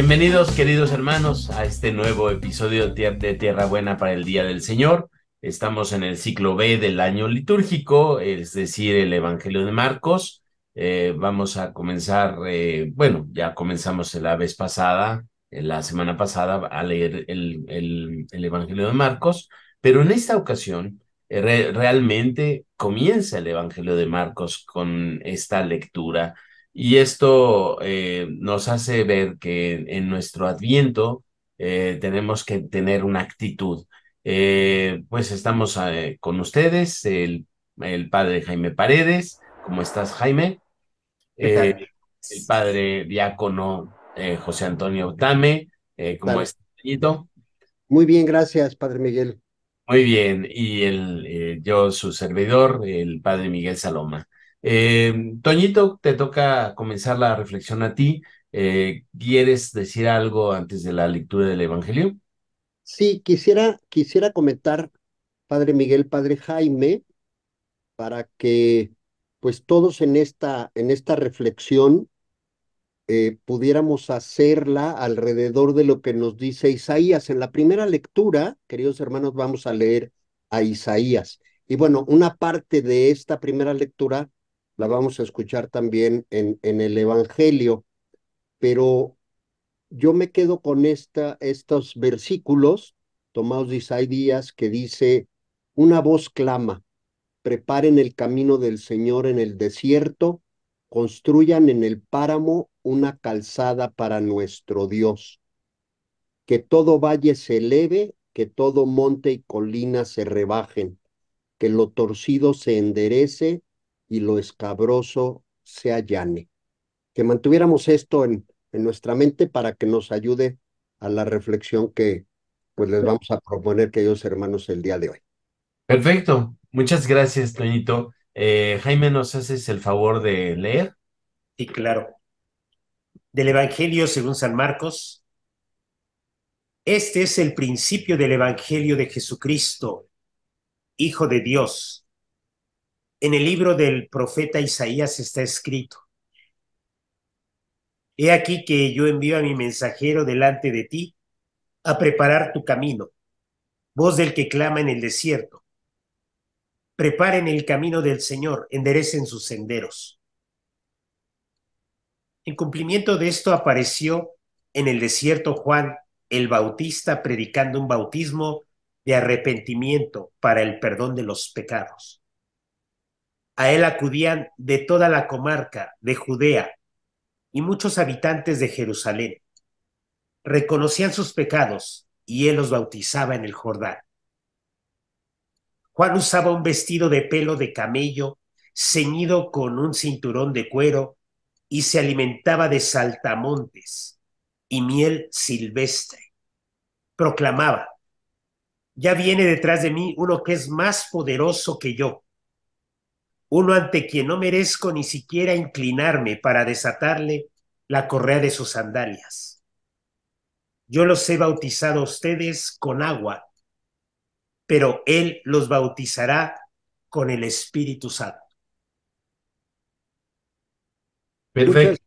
Bienvenidos, queridos hermanos, a este nuevo episodio de Tierra Buena para el Día del Señor. Estamos en el ciclo B del año litúrgico, es decir, el Evangelio de Marcos. Vamos a comenzar, ya comenzamos la vez pasada, la semana pasada, a leer el Evangelio de Marcos, pero en esta ocasión realmente comienza el Evangelio de Marcos con esta lectura y esto nos hace ver que en nuestro Adviento tenemos que tener una actitud. Pues estamos con ustedes, el padre Jaime Paredes. ¿Cómo estás, Jaime? ¿Qué Eh, tal? el padre diácono José Antonio Tame. ¿Cómo Tal. estás, Toñito? Muy bien, gracias, Padre Miguel. Muy bien, y yo, su servidor, el padre Miguel Saloma. Toñito, te toca comenzar la reflexión a ti. ¿Quieres decir algo antes de la lectura del Evangelio? Sí, quisiera comentar, Padre Miguel, Padre Jaime, para que pues todos en esta reflexión pudiéramos hacerla alrededor de lo que nos dice Isaías. En la primera lectura, queridos hermanos, vamos a leer a Isaías. Y bueno, una parte de esta primera lectura la vamos a escuchar también en el Evangelio, pero yo me quedo con estos versículos tomados de Isaías que dice, una voz clama, preparen el camino del Señor en el desierto, construyan en el páramo una calzada para nuestro Dios, que todo valle se eleve, que todo monte y colina se rebajen, que lo torcido se enderece y lo escabroso se allane. Que mantuviéramos esto en nuestra mente para que nos ayude a la reflexión que pues les vamos a proponer, queridos hermanos, el día de hoy. Perfecto, muchas gracias, Toñito. Jaime, ¿nos haces el favor de leer? Y claro, del Evangelio según San Marcos, este es el principio del Evangelio de Jesucristo, Hijo de Dios. En el libro del profeta Isaías está escrito, he aquí que yo envío a mi mensajero delante de ti a preparar tu camino, voz del que clama en el desierto. Preparen el camino del Señor, enderecen sus senderos. En cumplimiento de esto apareció en el desierto Juan el Bautista predicando un bautismo de arrepentimiento para el perdón de los pecados. A él acudían de toda la comarca de Judea y muchos habitantes de Jerusalén. Reconocían sus pecados y él los bautizaba en el Jordán. Juan usaba un vestido de pelo de camello ceñido con un cinturón de cuero y se alimentaba de saltamontes y miel silvestre. Proclamaba, ya viene detrás de mí uno que es más poderoso que yo, uno ante quien no merezco ni siquiera inclinarme para desatarle la correa de sus sandalias. Yo los he bautizado a ustedes con agua, pero él los bautizará con el Espíritu Santo. Muchas, Perfecto.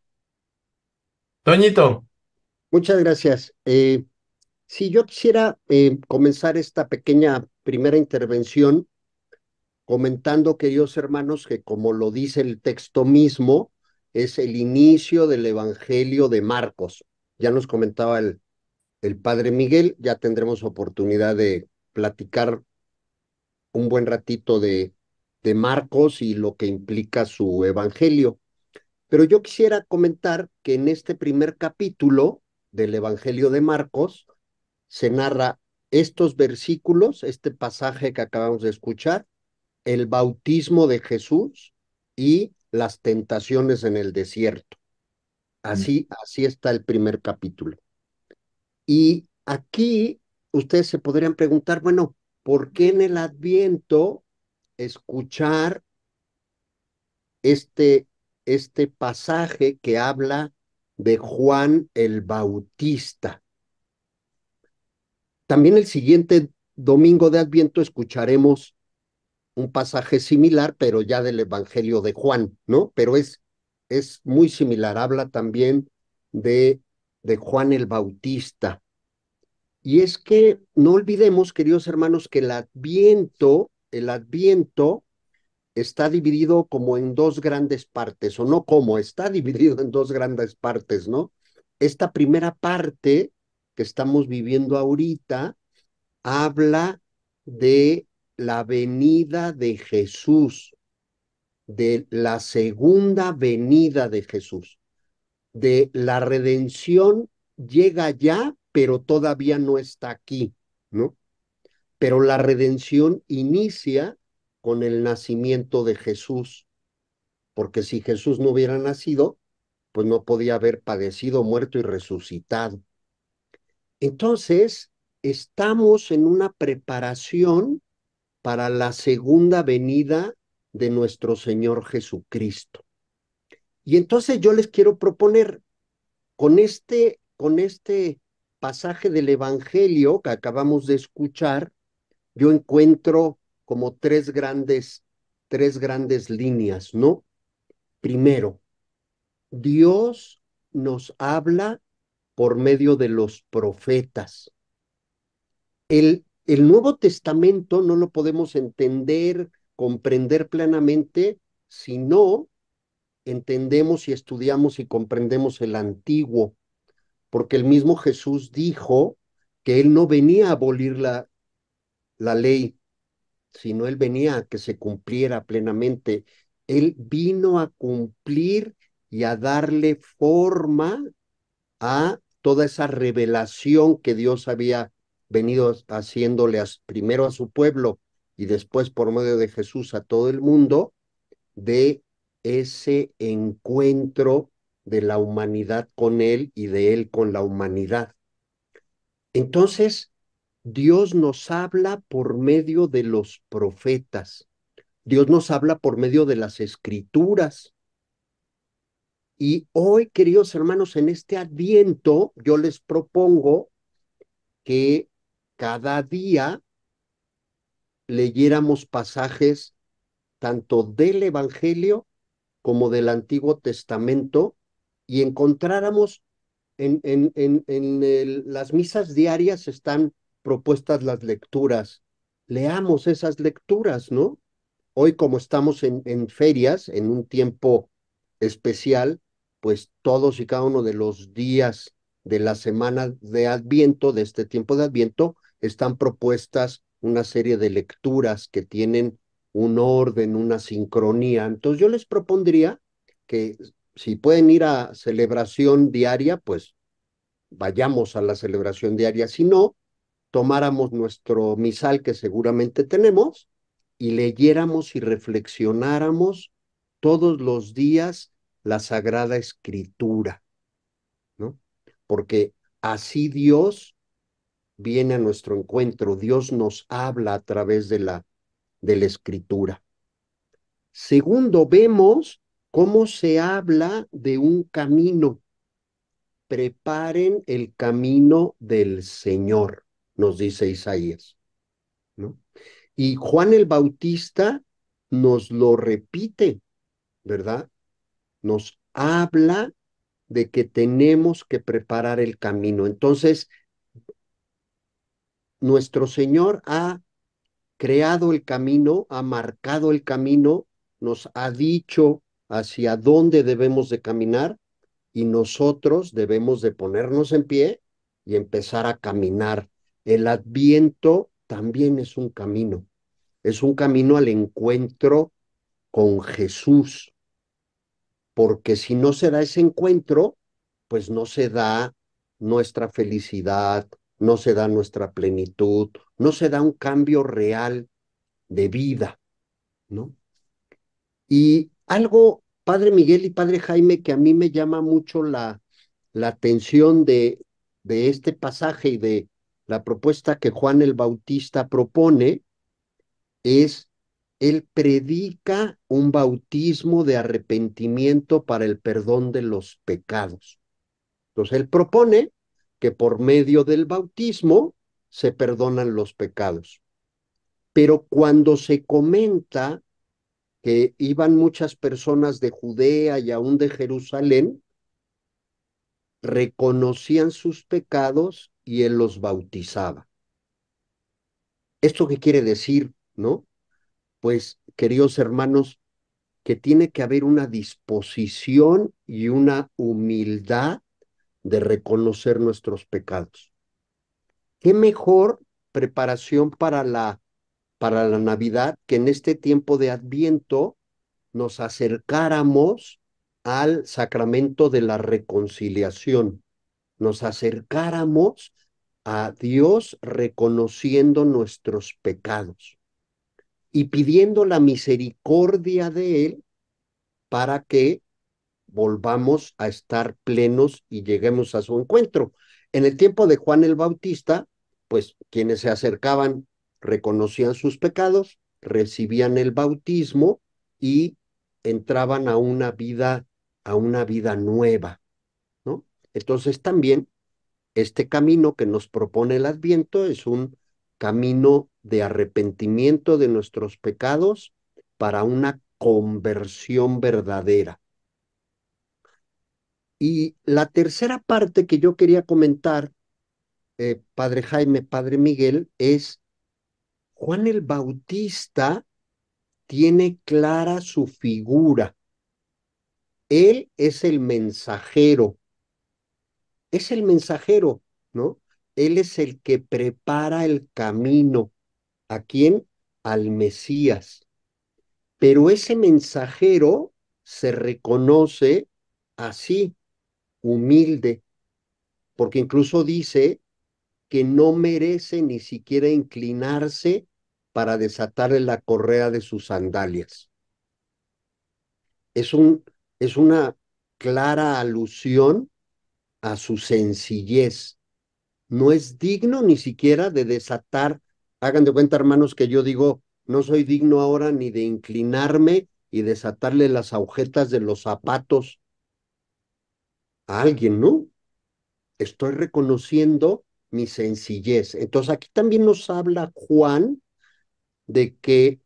Toñito, muchas gracias. Si yo quisiera comenzar esta pequeña primera intervención comentando, queridos hermanos, que como lo dice el texto mismo, es el inicio del Evangelio de Marcos. Ya nos comentaba el Padre Miguel, ya tendremos oportunidad de platicar un buen ratito de Marcos y lo que implica su Evangelio. Pero yo quisiera comentar que en este primer capítulo del Evangelio de Marcos se narra estos versículos, este pasaje que acabamos de escuchar, el bautismo de Jesús y las tentaciones en el desierto. Así está el primer capítulo. Y aquí ustedes se podrían preguntar, bueno, ¿por qué en el Adviento escuchar este, este pasaje que habla de Juan el Bautista? También el siguiente domingo de Adviento escucharemos un pasaje similar, pero ya del Evangelio de Juan, ¿no? Pero es muy similar, habla también de de Juan el Bautista. Y es que no olvidemos, queridos hermanos, que el Adviento está dividido como en dos grandes partes, o no como, está dividido en dos grandes partes, ¿no? Esta primera parte que estamos viviendo ahorita habla de la venida de Jesús, de la segunda venida de Jesús, de la redención llega ya, pero todavía no está aquí, ¿no? Pero la redención inicia con el nacimiento de Jesús, porque si Jesús no hubiera nacido, pues no podía haber padecido, muerto y resucitado. Entonces, estamos en una preparación para la segunda venida de nuestro Señor Jesucristo. Y entonces yo les quiero proponer, con este pasaje del Evangelio que acabamos de escuchar, yo encuentro como tres grandes líneas, ¿no? Primero, Dios nos habla por medio de los profetas. El Nuevo Testamento no lo podemos entender, comprender plenamente si no entendemos y estudiamos y comprendemos el Antiguo, porque el mismo Jesús dijo que él no venía a abolir la ley, sino él venía a que se cumpliera plenamente. Él vino a cumplir y a darle forma a toda esa revelación que Dios había venido haciéndole primero a su pueblo y después por medio de Jesús a todo el mundo, de ese encuentro de la humanidad con él y de él con la humanidad. Entonces, Dios nos habla por medio de los profetas. Dios nos habla por medio de las escrituras. Y hoy, queridos hermanos, en este Adviento, yo les propongo que cada día leyéramos pasajes tanto del Evangelio como del Antiguo Testamento y encontráramos las misas diarias están propuestas las lecturas. Leamos esas lecturas, ¿no? Hoy, como estamos en ferias, en un tiempo especial, pues todos y cada uno de los días de la semana de Adviento, de este tiempo de Adviento, están propuestas una serie de lecturas que tienen un orden, una sincronía. Entonces yo les propondría que si pueden ir a celebración diaria, pues vayamos a la celebración diaria. Si no, tomáramos nuestro misal que seguramente tenemos y leyéramos y reflexionáramos todos los días la Sagrada Escritura, ¿no? Porque así Dios viene a nuestro encuentro, Dios nos habla a través de la Escritura. Segundo, vemos cómo se habla de un camino. Preparen el camino del Señor, nos dice Isaías, ¿no? Y Juan el Bautista nos lo repite, ¿verdad? Nos habla de que tenemos que preparar el camino. Entonces, nuestro Señor ha creado el camino, ha marcado el camino, nos ha dicho hacia dónde debemos de caminar y nosotros debemos de ponernos en pie y empezar a caminar. El Adviento también es un camino al encuentro con Jesús, porque si no se da ese encuentro, pues no se da nuestra felicidad, no se da nuestra plenitud, no se da un cambio real de vida, ¿no? Y algo, Padre Miguel y Padre Jaime, que a mí me llama mucho la atención de este pasaje y de la propuesta que Juan el Bautista propone, es, él predica un bautismo de arrepentimiento para el perdón de los pecados. Entonces, él propone que por medio del bautismo se perdonan los pecados. Pero cuando se comenta que iban muchas personas de Judea y aún de Jerusalén, reconocían sus pecados y él los bautizaba. ¿Esto qué quiere decir, no? Pues, queridos hermanos, que tiene que haber una disposición y una humildad de reconocer nuestros pecados. ¿Qué mejor preparación para la Navidad que en este tiempo de Adviento nos acercáramos al sacramento de la reconciliación, nos acercáramos a Dios reconociendo nuestros pecados y pidiendo la misericordia de Él para que volvamos a estar plenos y lleguemos a su encuentro? En el tiempo de Juan el Bautista, pues quienes se acercaban reconocían sus pecados, recibían el bautismo y entraban a una vida nueva, ¿no? Entonces también este camino que nos propone el Adviento es un camino de arrepentimiento de nuestros pecados para una conversión verdadera. Y la tercera parte que yo quería comentar, Padre Jaime, Padre Miguel, es Juan el Bautista tiene clara su figura. Él es el mensajero, ¿no? Él es el que prepara el camino. ¿A quién? Al Mesías. Pero ese mensajero se reconoce así, humilde, porque incluso dice que no merece ni siquiera inclinarse para desatarle la correa de sus sandalias. Es un, es una clara alusión a su sencillez. No es digno ni siquiera de desatar. Hagan de cuenta, hermanos, que yo digo, no soy digno ahora ni de inclinarme y desatarle las agujetas de los zapatos a alguien, ¿no? Estoy reconociendo mi sencillez. Entonces aquí también nos habla Juan de que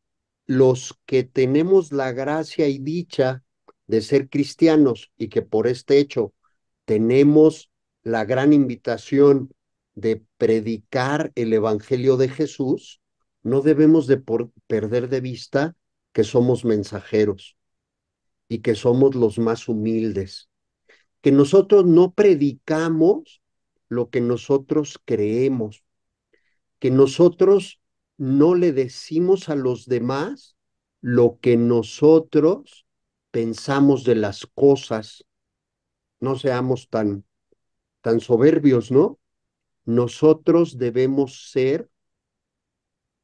los que tenemos la gracia y dicha de ser cristianos y que por este hecho tenemos la gran invitación de predicar el Evangelio de Jesús, no debemos de perder de vista que somos mensajeros y que somos los más humildes, que nosotros no predicamos lo que nosotros creemos, que nosotros no le decimos a los demás lo que nosotros pensamos de las cosas. No seamos tan soberbios, ¿no? Nosotros debemos ser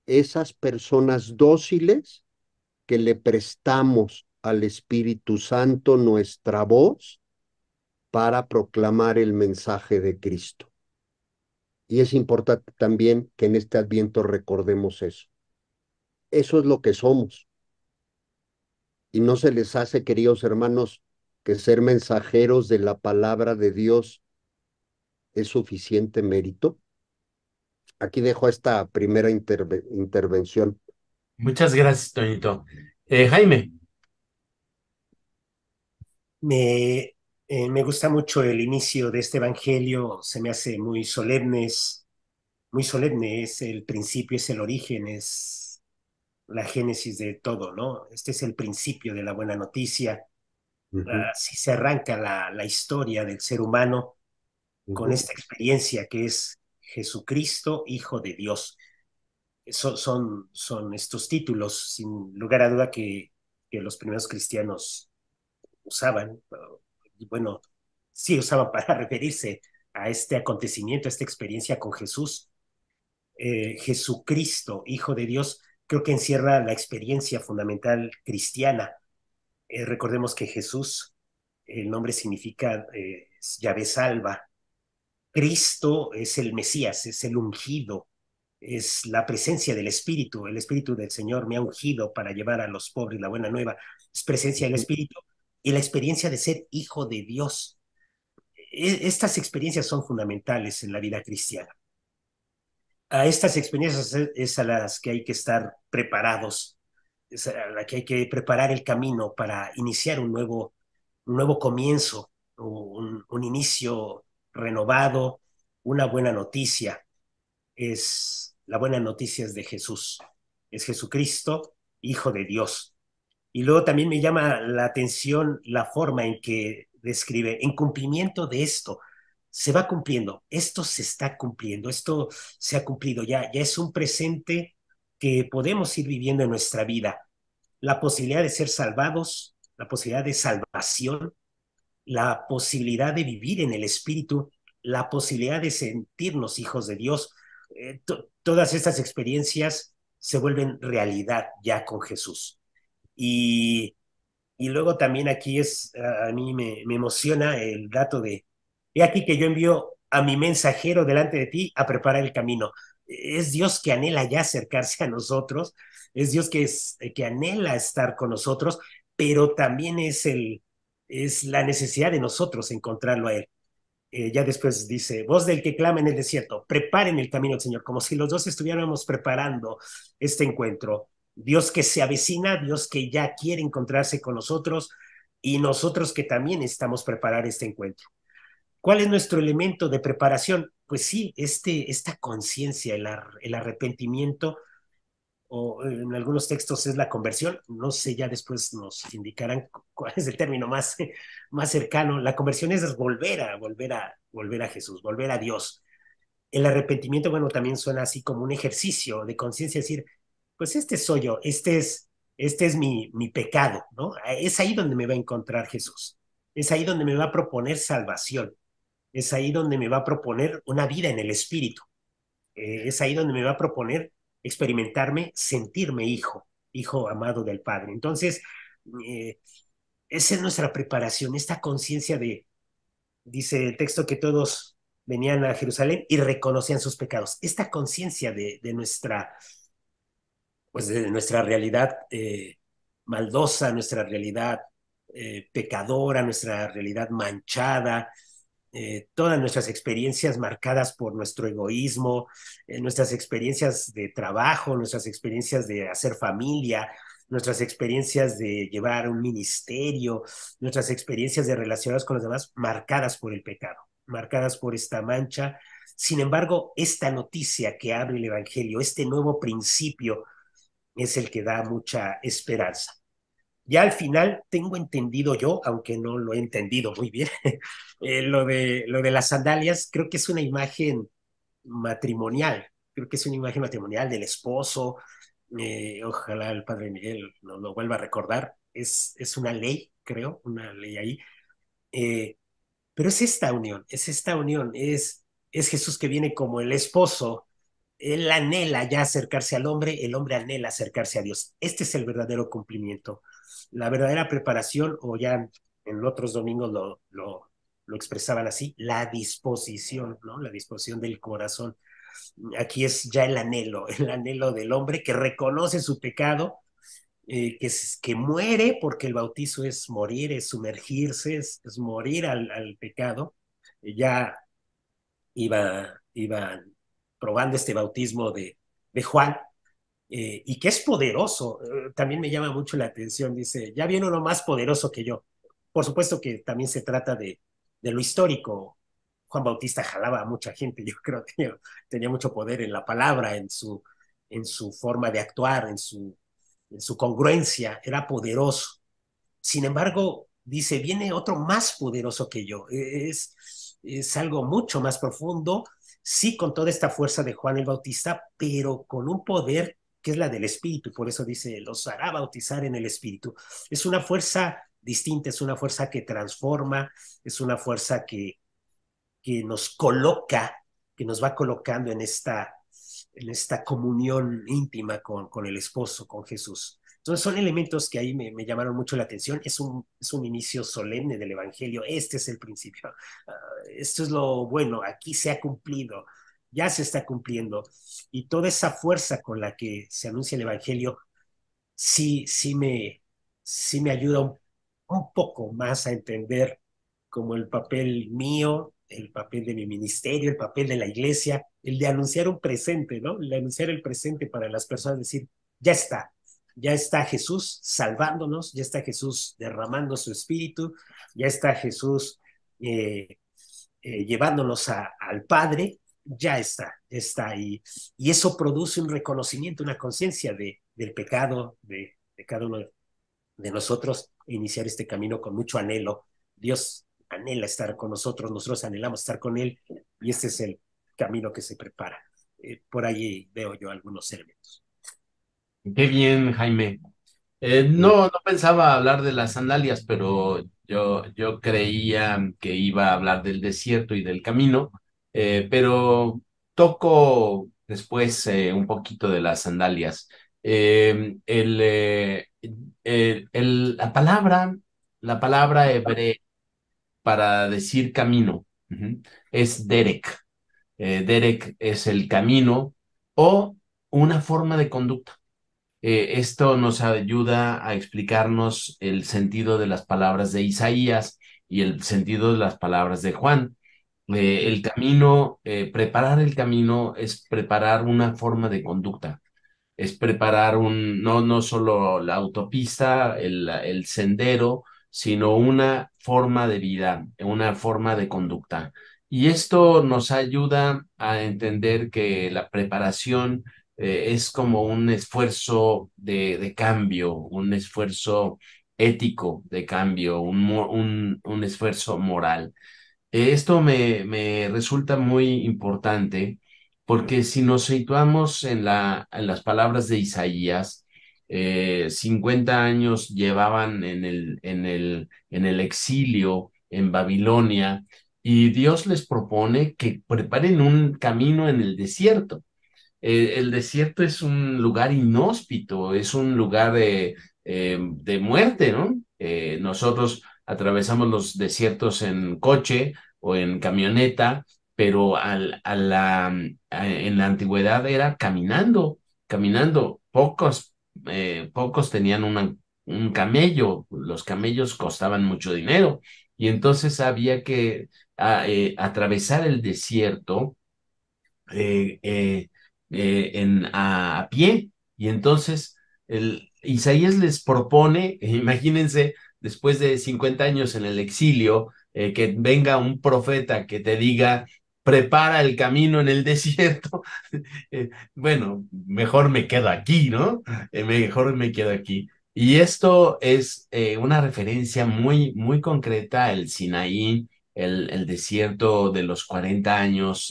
esas personas dóciles que le prestamos al Espíritu Santo nuestra voz para proclamar el mensaje de Cristo. Y es importante también que en este Adviento recordemos eso. Eso es lo que somos. Y no se les hace, queridos hermanos, que ser mensajeros de la palabra de Dios es suficiente mérito. Aquí dejo esta primera intervención. Muchas gracias, Toñito. Jaime. Me gusta mucho el inicio de este evangelio, se me hace muy solemne, es el principio, es el origen, es la génesis de todo, ¿no? Este es el principio de la buena noticia. Así se arranca la historia del ser humano con esta experiencia que es Jesucristo, Hijo de Dios. Son estos títulos, sin lugar a duda, que los primeros cristianos usaban, y bueno, sí usaban para referirse a este acontecimiento, a esta experiencia con Jesús. Jesucristo, Hijo de Dios, creo que encierra la experiencia fundamental cristiana. Recordemos que Jesús, el nombre significa Yahvé salva. Cristo es el Mesías, es el ungido, es la presencia del Espíritu. El Espíritu del Señor me ha ungido para llevar a los pobres la buena nueva. Es presencia del Espíritu y la experiencia de ser hijo de Dios. Estas experiencias son fundamentales en la vida cristiana. A estas experiencias es a las que hay que estar preparados, es a la que hay que preparar el camino para iniciar un nuevo comienzo, un inicio renovado, una buena noticia. La buena noticia es de Jesús, es Jesucristo, Hijo de Dios. Y luego también me llama la atención la forma en que describe, en cumplimiento de esto, se va cumpliendo, esto se está cumpliendo, esto se ha cumplido ya es un presente que podemos ir viviendo en nuestra vida. La posibilidad de ser salvados, la posibilidad de salvación, la posibilidad de vivir en el Espíritu, la posibilidad de sentirnos hijos de Dios. Todas estas experiencias se vuelven realidad ya con Jesús. Y luego también aquí a mí me emociona el dato de, he aquí que yo envío a mi mensajero delante de ti a preparar el camino. Es Dios que anhela ya acercarse a nosotros, es Dios que anhela estar con nosotros, pero también es la necesidad de nosotros encontrarlo a Él. Ya después dice, voz del que clama en el desierto, preparen el camino del Señor, como si los dos estuviéramos preparando este encuentro. Dios que se avecina, Dios que ya quiere encontrarse con nosotros y nosotros que también necesitamos preparar este encuentro. ¿Cuál es nuestro elemento de preparación? Pues sí, esta conciencia, el arrepentimiento, o en algunos textos es la conversión, no sé, ya después nos indicarán cuál es el término más cercano. La conversión es volver a Jesús, volver a Dios. El arrepentimiento, bueno, también suena así como un ejercicio de conciencia, decir, pues este soy yo, este es mi pecado, ¿no? Es ahí donde me va a encontrar Jesús, es ahí donde me va a proponer salvación, es ahí donde me va a proponer una vida en el Espíritu, es ahí donde me va a proponer experimentarme, sentirme hijo amado del Padre. Entonces, eh, esa es nuestra preparación, esta conciencia dice el texto que todos venían a Jerusalén y reconocían sus pecados. Esta conciencia de nuestra realidad maldosa, nuestra realidad pecadora, nuestra realidad manchada, todas nuestras experiencias marcadas por nuestro egoísmo, nuestras experiencias de trabajo, nuestras experiencias de hacer familia, nuestras experiencias de llevar un ministerio, nuestras experiencias de relacionarnos con los demás, marcadas por el pecado, marcadas por esta mancha. Sin embargo, esta noticia que abre el Evangelio, este nuevo principio, es el que da mucha esperanza. Ya al final tengo entendido yo, aunque no lo he entendido muy bien, lo de las sandalias, creo que es una imagen matrimonial, creo que es una imagen matrimonial del esposo, ojalá el padre Miguel nos lo vuelva a recordar, es una ley, creo, una ley ahí, eh, pero es esta unión, es Jesús que viene como el esposo, él anhela ya acercarse al hombre, el hombre anhela acercarse a Dios. Este es el verdadero cumplimiento, la verdadera preparación, o ya en otros domingos lo expresaban así, la disposición, ¿no? La disposición del corazón. Aquí es ya el anhelo del hombre que reconoce su pecado, que muere, porque el bautizo es morir, es sumergirse, es morir al pecado. Ya iba probando este bautismo de Juan, y que es poderoso. También me llama mucho la atención, dice, ya viene uno más poderoso que yo. Por supuesto que también se trata de lo histórico. Juan Bautista jalaba a mucha gente, yo creo que tenía mucho poder en la palabra, en su forma de actuar, en su congruencia, era poderoso. Sin embargo, dice, viene otro más poderoso que yo. Es algo mucho más profundo, sí, con toda esta fuerza de Juan el Bautista, pero con un poder que es la del Espíritu. Por eso dice, los hará bautizar en el Espíritu. Es una fuerza distinta, es una fuerza que transforma, es una fuerza que nos coloca, que nos va colocando en esta comunión íntima con el esposo, con Jesús. Entonces son elementos que ahí me llamaron mucho la atención. Es un inicio solemne del Evangelio. Este es el principio. Esto es lo bueno. Aquí se ha cumplido. Ya se está cumpliendo. Y toda esa fuerza con la que se anuncia el Evangelio sí me ayuda un poco más a entender como el papel mío, el papel de mi ministerio, el papel de la iglesia, el de anunciar un presente, ¿no? El de anunciar el presente para las personas, decir, ya está Jesús salvándonos, ya está Jesús derramando su espíritu, ya está Jesús eh, llevándonos al Padre, ya está ahí. Y eso produce un reconocimiento, una conciencia del pecado de cada uno de nosotros, iniciar este camino con mucho anhelo. Dios anhela estar con nosotros anhelamos estar con Él, y este es el camino que se prepara. Por ahí veo yo algunos elementos. Qué bien, Jaime. No pensaba hablar de las sandalias, pero yo creía que iba a hablar del desierto y del camino, pero toco después un poquito de las sandalias. La palabra hebrea para decir camino, es derek. Derek es el camino o una forma de conducta. Esto nos ayuda a explicarnos el sentido de las palabras de Isaías y el sentido de las palabras de Juan. El camino, preparar el camino es preparar una forma de conducta, es preparar no solo la autopista, el sendero, sino una forma de vida, una forma de conducta. Y esto nos ayuda a entender que la preparación es como un esfuerzo de cambio, un esfuerzo ético de cambio, un esfuerzo moral. Esto me resulta muy importante porque si nos situamos en las palabras de Isaías, 50 años llevaban en el exilio en Babilonia y Dios les propone que preparen un camino en el desierto. El desierto es un lugar inhóspito, es un lugar de muerte, ¿no? Nosotros atravesamos los desiertos en coche o en camioneta, pero en la antigüedad era caminando, caminando. Pocos tenían un camello, los camellos costaban mucho dinero y entonces había que atravesar el desierto eh, eh, a pie. Y entonces Isaías les propone, imagínense, después de 50 años en el exilio, que venga un profeta que te diga, prepara el camino en el desierto. Bueno, mejor me quedo aquí, ¿no? Mejor me quedo aquí. Y esto es una referencia muy concreta al Sinaí, el desierto de los 40 años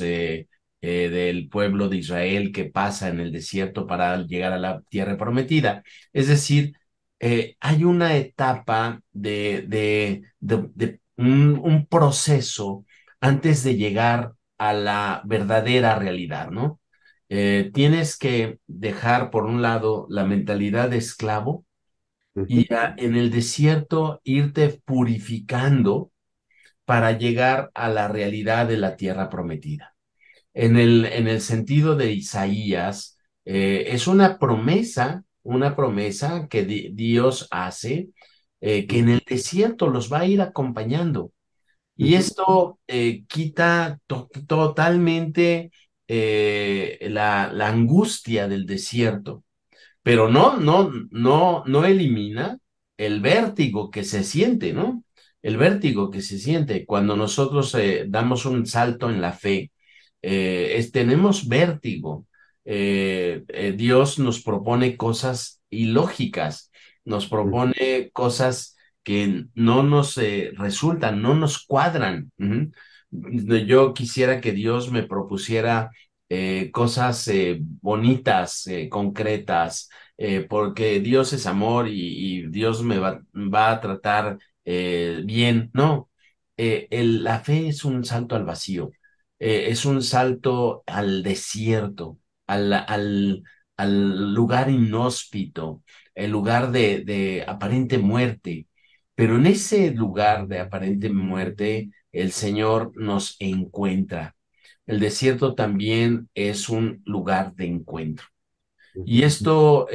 del pueblo de Israel que pasa en el desierto para llegar a la tierra prometida. Es decir, hay una etapa de un proceso antes de llegar a la verdadera realidad, ¿no? Tienes que dejar, por un lado, la mentalidad de esclavo Ujú, y en el desierto irte purificando para llegar a la realidad de la tierra prometida. En el sentido de Isaías, es una promesa que Dios hace, que en el desierto los va a ir acompañando. Y ujú, esto quita totalmente la angustia del desierto, pero no elimina el vértigo que se siente, ¿no? El vértigo que se siente cuando nosotros damos un salto en la fe. Tenemos vértigo. Dios nos propone cosas ilógicas, nos ujú, propone cosas que no nos resultan, no nos cuadran. Ujú. Yo quisiera que Dios me propusiera cosas bonitas, concretas, porque Dios es amor y Dios va a tratar bien. No, la fe es un salto al vacío, es un salto al desierto, al, al, al lugar inhóspito, el lugar de aparente muerte. Pero en ese lugar de aparente muerte, el Señor nos encuentra. El desierto también es un lugar de encuentro. Y ujú, esto,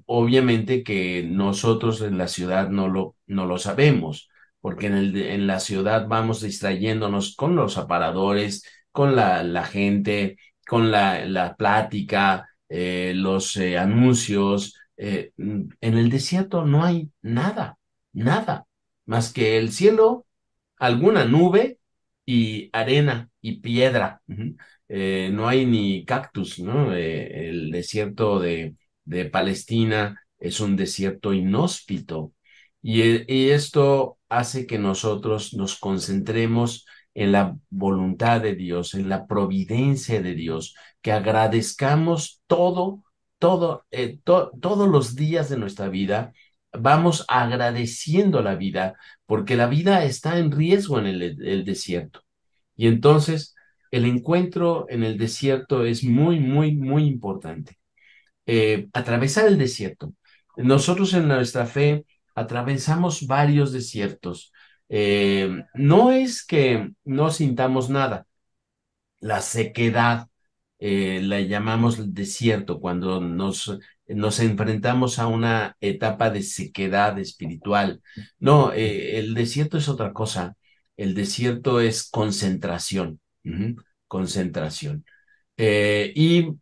obviamente que nosotros en la ciudad no lo sabemos, porque en la ciudad vamos distrayéndonos con los aparadores, con la gente, con la plática, los anuncios. En el desierto no hay nada, nada, más que el cielo alguna nube y arena y piedra. No hay ni cactus, ¿no? El desierto de Palestina es un desierto inhóspito y esto hace que nosotros nos concentremos en la voluntad de Dios, en la providencia de Dios, que agradezcamos todos los días de nuestra vida, vamos agradeciendo la vida, porque la vida está en riesgo en el desierto. Y entonces el encuentro en el desierto es muy, muy, muy importante. Atravesar el desierto. Nosotros en nuestra fe atravesamos varios desiertos. No es que no sintamos nada, la sequedad, la llamamos desierto, cuando nos enfrentamos a una etapa de sequedad espiritual. No, el desierto es otra cosa. El desierto es concentración, concentración. Bueno,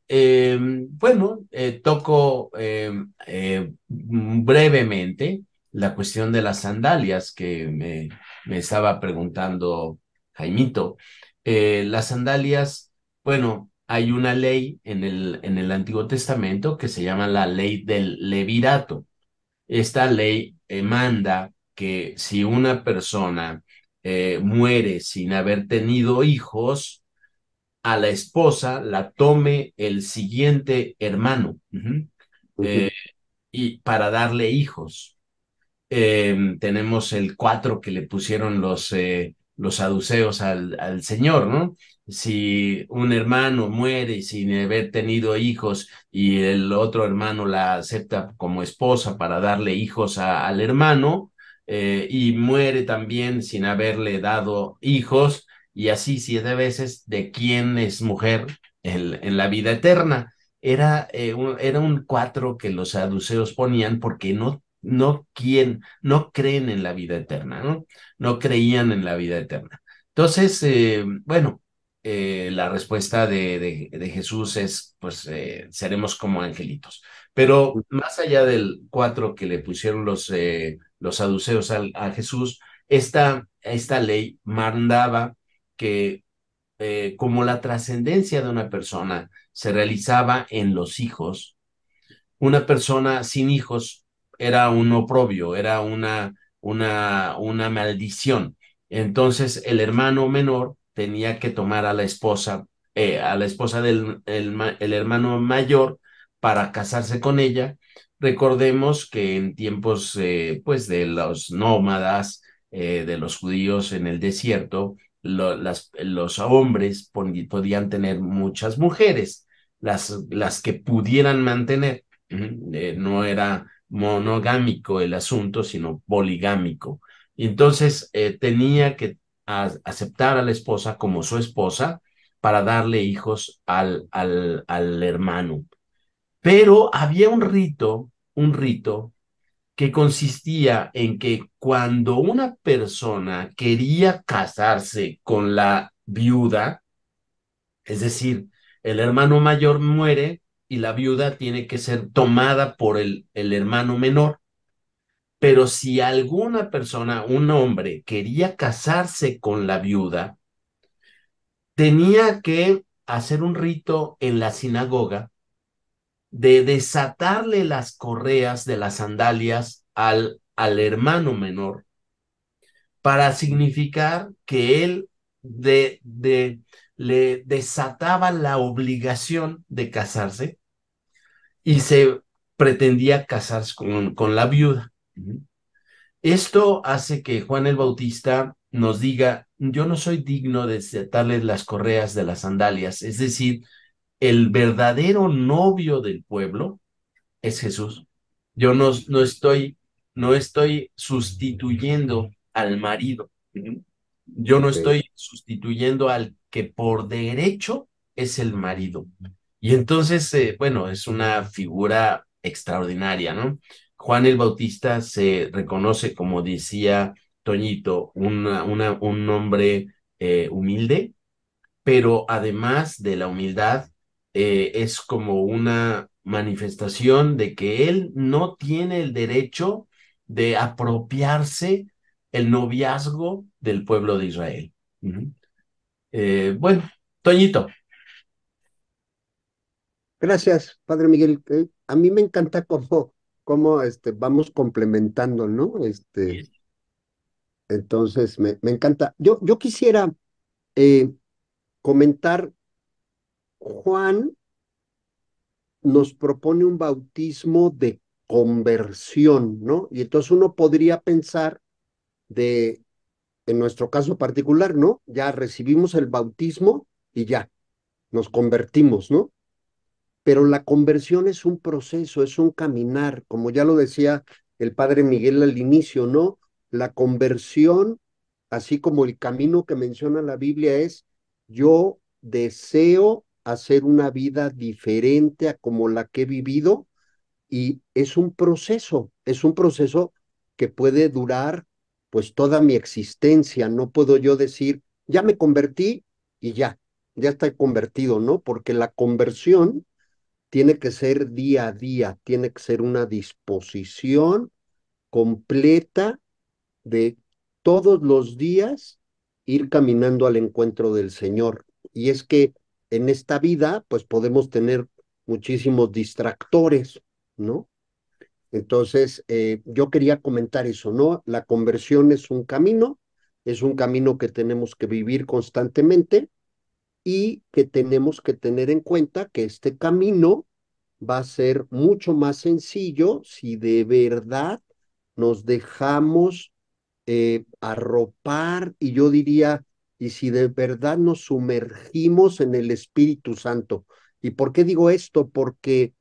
toco brevemente la cuestión de las sandalias que me estaba preguntando Jaimito. Las sandalias, bueno, hay una ley en el Antiguo Testamento que se llama la ley del levirato. Esta ley manda que si una persona muere sin haber tenido hijos, a la esposa la tome el siguiente hermano, eh, y para darle hijos. Tenemos el 4 que le pusieron los saduceos al Señor, ¿no? Si un hermano muere sin haber tenido hijos y el otro hermano la acepta como esposa para darle hijos al hermano, y muere también sin haberle dado hijos, y así 7 veces, ¿de quién es mujer en la vida eterna? Era un 4 que los saduceos ponían porque no creen en la vida eterna, ¿no? No creían en la vida eterna. Entonces, bueno, la respuesta de Jesús es, pues, seremos como angelitos. Pero más allá del 4 que le pusieron los saduceos a Jesús, esta ley mandaba que como la trascendencia de una persona se realizaba en los hijos, una persona sin hijos era un oprobio, era una maldición. Entonces el hermano menor tenía que tomar a la esposa el hermano mayor para casarse con ella. Recordemos que en tiempos pues de los nómadas, de los judíos en el desierto, los hombres podían tener muchas mujeres, las que pudieran mantener. No era monogámico el asunto, sino poligámico. Entonces tenía que aceptar a la esposa como su esposa para darle hijos al hermano. Pero había un rito que consistía en que cuando una persona quería casarse con la viuda, es decir, el hermano mayor muere y la viuda tiene que ser tomada por el hermano menor. Pero si alguna persona, un hombre, quería casarse con la viuda, tenía que hacer un rito en la sinagoga de desatarle las correas de las sandalias al hermano menor para significar que él le desataba la obligación de casarse y se pretendía casarse con la viuda. Esto hace que Juan el Bautista nos diga: yo no soy digno de desatarles las correas de las sandalias. Es decir, el verdadero novio del pueblo es Jesús. Yo no estoy sustituyendo al marido. Yo no Ok. estoy sustituyendo al que por derecho es el marido. Y entonces, bueno, es una figura extraordinaria, ¿no? Juan el Bautista se reconoce, como decía Toñito, un hombre humilde, pero además de la humildad, es como una manifestación de que él no tiene el derecho de apropiarse el noviazgo del pueblo de Israel. Bueno, Toñito. Gracias, Padre Miguel. A mí me encanta cómo vamos complementando, ¿no? Entonces, me encanta. Yo quisiera eh, comentar, Juan nos propone un bautismo de conversión, ¿no? Y entonces uno podría pensar de, en nuestro caso particular, ¿no? Ya recibimos el bautismo y ya, nos convertimos, ¿no? Pero la conversión es un proceso, es un caminar, como ya lo decía el padre Miguel al inicio, ¿no? La conversión, así como el camino que menciona la Biblia, es yo deseo hacer una vida diferente a como la que he vivido y es un proceso que puede durar pues toda mi existencia. No puedo yo decir, ya me convertí y ya estoy convertido, ¿no? Porque la conversión tiene que ser día a día, tiene que ser una disposición completa de todos los días ir caminando al encuentro del Señor. Y es que en esta vida, pues podemos tener muchísimos distractores, ¿no? Entonces, yo quería comentar eso, ¿no? La conversión es un camino que tenemos que vivir constantemente y que tenemos que tener en cuenta que este camino va a ser mucho más sencillo si de verdad nos dejamos arropar y yo diría, y si de verdad nos sumergimos en el Espíritu Santo. ¿Y por qué digo esto? Porque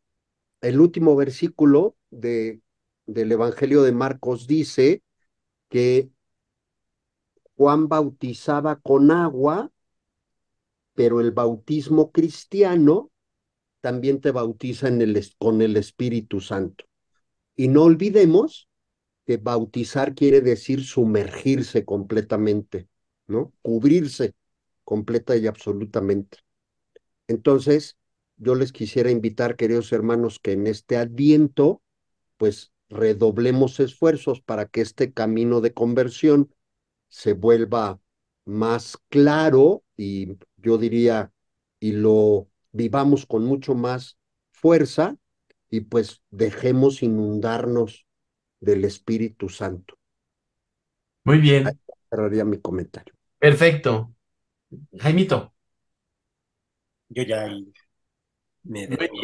el último versículo del Evangelio de Marcos dice que Juan bautizaba con agua, pero el bautismo cristiano también te bautiza con el Espíritu Santo. Y no olvidemos que bautizar quiere decir sumergirse completamente, ¿no? Cubrirse completa y absolutamente. Entonces, yo les quisiera invitar, queridos hermanos, que en este Adviento, pues redoblemos esfuerzos para que este camino de conversión se vuelva más claro y yo diría, y lo vivamos con mucho más fuerza y pues dejemos inundarnos del Espíritu Santo. Muy Ahí bien, cerraría mi comentario. perfecto. Jaimito. Yo ya ahí me Muy detengo.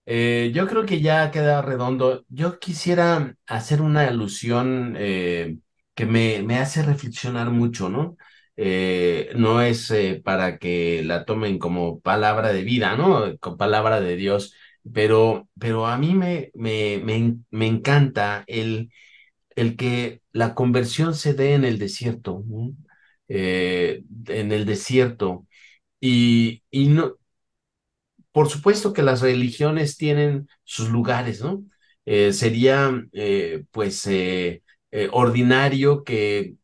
bien. Yo creo que ya queda redondo. Yo quisiera hacer una alusión que me hace reflexionar mucho, ¿no? No es para que la tomen como palabra de vida, ¿no? Con palabra de Dios, pero a mí me encanta el que la conversión se dé en el desierto, ¿no? En el desierto. Y no, por supuesto que las religiones tienen sus lugares, ¿no? Sería, pues, ordinario que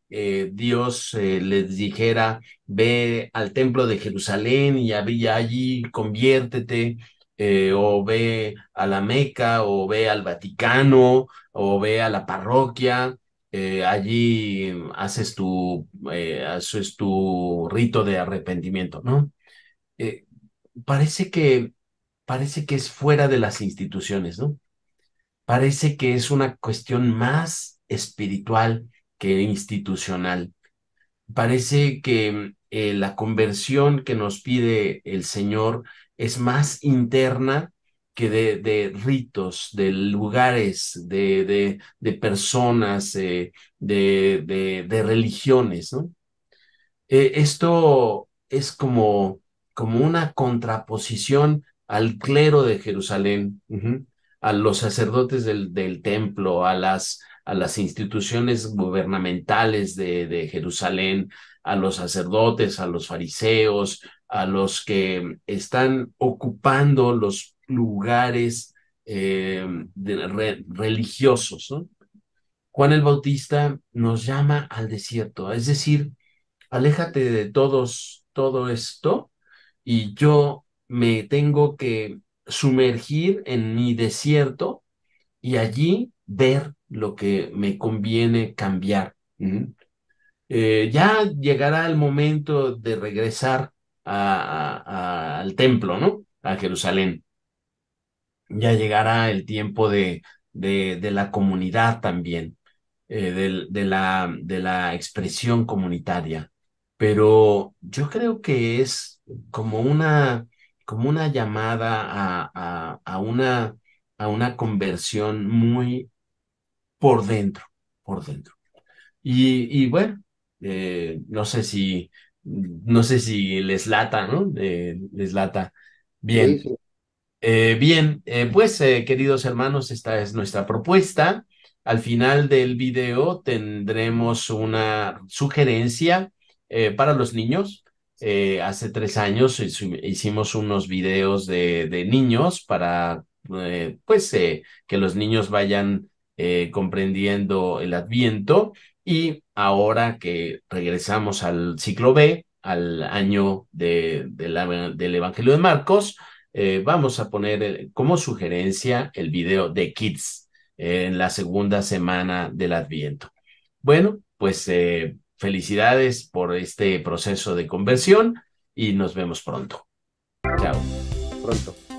Dios les dijera, ve al templo de Jerusalén y allí conviértete, o ve a la Meca, o ve al Vaticano, o ve a la parroquia, allí haces tu rito de arrepentimiento, ¿no? Eh, parece que parece que es fuera de las instituciones, ¿no? Parece que es una cuestión más espiritual que institucional. Parece que la conversión que nos pide el Señor es más interna que de ritos, de lugares, de personas, de religiones, ¿no? Esto es como una contraposición al clero de Jerusalén, a los sacerdotes del templo, a las instituciones gubernamentales de Jerusalén, a los sacerdotes, a los fariseos, a los que están ocupando los lugares religiosos, ¿no? Juan el Bautista nos llama al desierto, es decir, aléjate de todo esto y yo me tengo que sumergir en mi desierto y allí ver lo que me conviene cambiar. Ujú. Ya llegará el momento de regresar al templo, ¿no? A Jerusalén. Ya llegará el tiempo de la comunidad también, de la expresión comunitaria. Pero yo creo que es como una llamada a una conversión muy por dentro, por dentro. Y bueno, no sé si les lata, ¿no? Les lata. Sí, Bien. sí. Bien, pues queridos hermanos, esta es nuestra propuesta. Al final del video tendremos una sugerencia para los niños. Hace 3 años hicimos unos videos de niños para que los niños vayan comprendiendo el Adviento y ahora que regresamos al ciclo B, al año del Evangelio de Marcos, vamos a poner como sugerencia el video de Kids en la segunda semana del Adviento. Bueno, pues felicidades por este proceso de conversión y nos vemos pronto. Chao. Pronto.